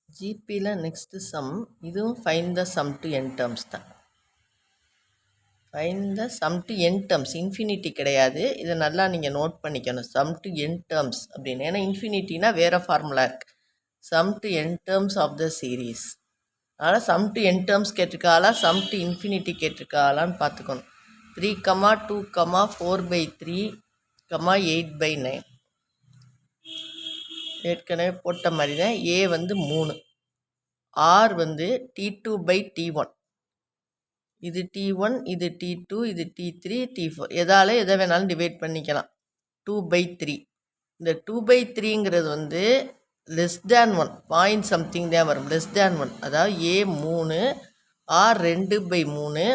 ஜிபியில் next sum. இதுவும் find the sum to n terms தான். Find the sum to n terms, infinity கிடையாது. இதை நல்லா நீங்கள் நோட் பண்ணிக்கணும். சம் டு என் டேர்ம்ஸ் அப்படின்னு, ஏன்னா இன்ஃபினிட்டினா வேறு ஃபார்முலா இருக்குது. Sum to n terms of the series. அதனால் சம் டு என் டேர்ம்ஸ் கேட்டிருக்காளா, சம் டு இன்ஃபினிட்டி கேட்டிருக்காளான்னு பார்த்துக்கணும். 3, 2, 4/3, 8/9. ஏற்கனவே போட்ட மாதிரி தான். ஏ வந்து 3, ஆர் வந்து T2/T1. இது T1, இது T2, இது T3, T4. எதை வேணாலும் டிவைட் பண்ணிக்கலாம். 2/3. இந்த 2/3ங்கிறது வந்து லெஸ் தேன் 1, பாயிண்ட் சம்திங் தான் வரும். லெஸ் தேன் 1, அதாவது ஏ 3, ஆர் 2/3,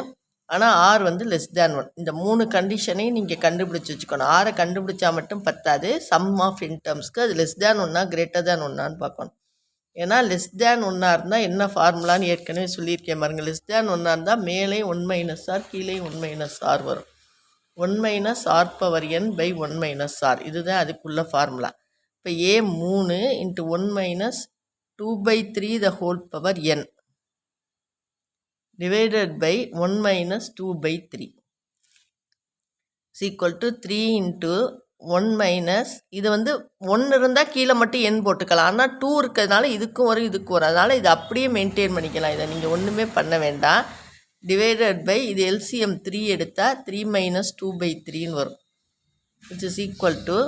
ஆனால் ஆர் வந்து லெஸ் தேன் 1. இந்த 3 கண்டிஷனையும் நீங்கள் கண்டுபிடிச்சி வச்சுக்கணும். ஆரை கண்டுபிடிச்சா மட்டும் பத்தாது. சம் ஆஃப் இன் டேர்ம்ஸ்க்கு அது லெஸ் தேன் 1 கிரேட்டர் தேன் 1 பார்க்கணும். ஏன்னா லெஸ் தேன் 1 இருந்தால் என்ன ஃபார்முலான்னு ஏற்கனவே சொல்லியிருக்கேன் பாருங்கள். லெஸ் தேன் 1 இருந்தால் மேலே 1 - r, கீழே 1 - r வரும். 1 - r/n/1 - r, இதுதான் அதுக்குள்ள ஃபார்முலா. இப்போ ஏ 3 × 1 - 2/3 the whole power n divided by 1 - 2/3 is equal to 3 × 1 - இது வந்து 1 இருந்தால் கீழே மட்டும் n போட்டுக்கலாம். ஆனால் 2 இருக்கிறதுனால இதுக்கும் வரும் இதுக்கும் வரும். அதனால் இதை அப்படியே மெயின்டைன் பண்ணிக்கலாம். இதை நீங்கள் ஒன்றுமே பண்ண வேண்டாம். டிவைடட் பை இது எல்சிஎம் 3 எடுத்தால் 3 - 2/3ன்னு வரும். இட் இஸ் ஈக்குவல் டு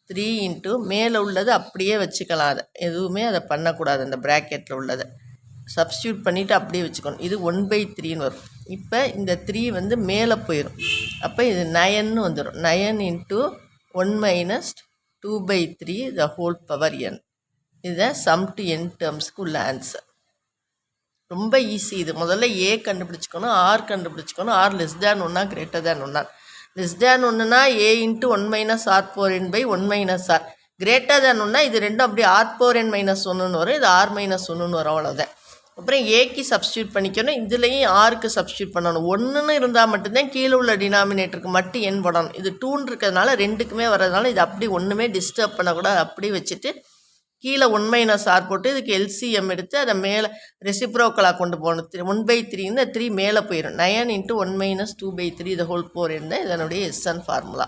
3 × மேலே உள்ளது அப்படியே வச்சுக்கலாம். அதை எதுவுமே அதை பண்ணக்கூடாது. அந்த ப்ராக்கெட்டில் உள்ளதை சப்ஸ்டியூட் பண்ணிவிட்டு அப்படியே வச்சுக்கணும். இது 1/3ன்னு வரும். இப்போ இந்த 3 வந்து மேலே போயிடும். அப்போ இது 9ன்னு வந்துடும். 9 × 1 - 2/3 த ஹோல் பவர் n. இதுதான் சம் டு என் டேர்ம்ஸ்க்கு உள்ள ஆன்சர். ரொம்ப ஈஸி இது. முதல்ல ஏ கண்டுபிடிச்சிக்கணும், ஆர் கண்டுபிடிச்சிக்கணும். R less than 1 greater than 1. Less than 1னா a × 1 - r/n/1 - r. Greater than 1 இது ரெண்டும் அப்படியே r/n - 1ன்னு வரும். இது r - 1ன்னு வரும். அவ்வளோதான். அப்புறம் ஏக்கு சப்ஸ்டியூட் பண்ணிக்கணும். இதுலேயும் ஆருக்கு சப்ஸ்டியூட் பண்ணணும். 1ன்னு இருந்தால் மட்டும்தான் கீழே உள்ள டினாமினேட்டருக்கு மட்டும் என் போடணும். இது 2ன்னு இருக்கிறதுனால ரெண்டுக்குமே வர்றதுனால இது அப்படி ஒன்றுமே டிஸ்டர்ப் பண்ணக்கூடாது. அப்படி வச்சுட்டு கீழே 1 - r போட்டு இதுக்கு எல்சிஎம் எடுத்து அதை மேலே ரெசிப்ரோக்கலாக கொண்டு போகணும். 1/3 இந்த 3 மேலே போயிடும். 9 × 1 - 2/3 த ஹோல் பவர் n தான் இதனுடைய SN ஃபார்முலா.